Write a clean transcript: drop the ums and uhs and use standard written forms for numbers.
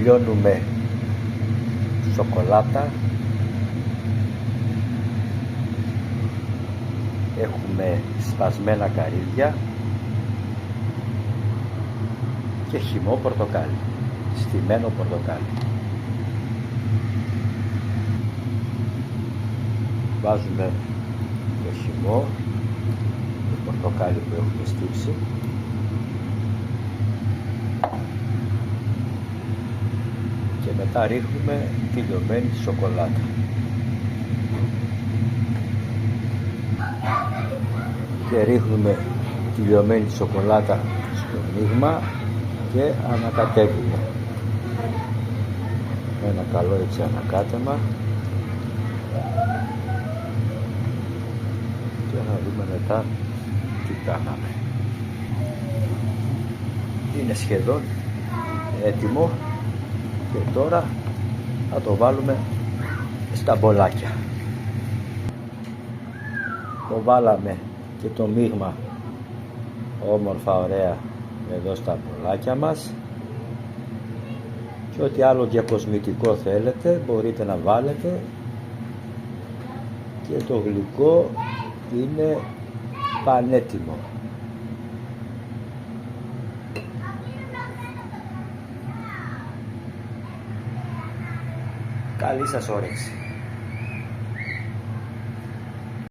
λιώνουμε σοκολάτα, έχουμε σπασμένα καρύδια και χυμό πορτοκάλι, στυμμένο πορτοκάλι. Βάζουμε το χυμό, το πορτοκάλι που έχουμε στύψει, και μετά ρίχνουμε τη λιωμένη σοκολάτα. Και ρίχνουμε τη λιωμένη σοκολάτα στο μείγμα και ανακατεύουμε με ένα καλό έτσι ανακάτεμα και να δούμε μετά τι κάναμε. Είναι σχεδόν έτοιμο και τώρα θα το βάλουμε στα μπολάκια. Το βάλαμε και το μείγμα όμορφα ωραία εδώ στα μπολάκια μας, και ό,τι άλλο διακοσμητικό θέλετε μπορείτε να βάλετε, και το γλυκό είναι πανέτοιμο. Καλή σας όρεξη.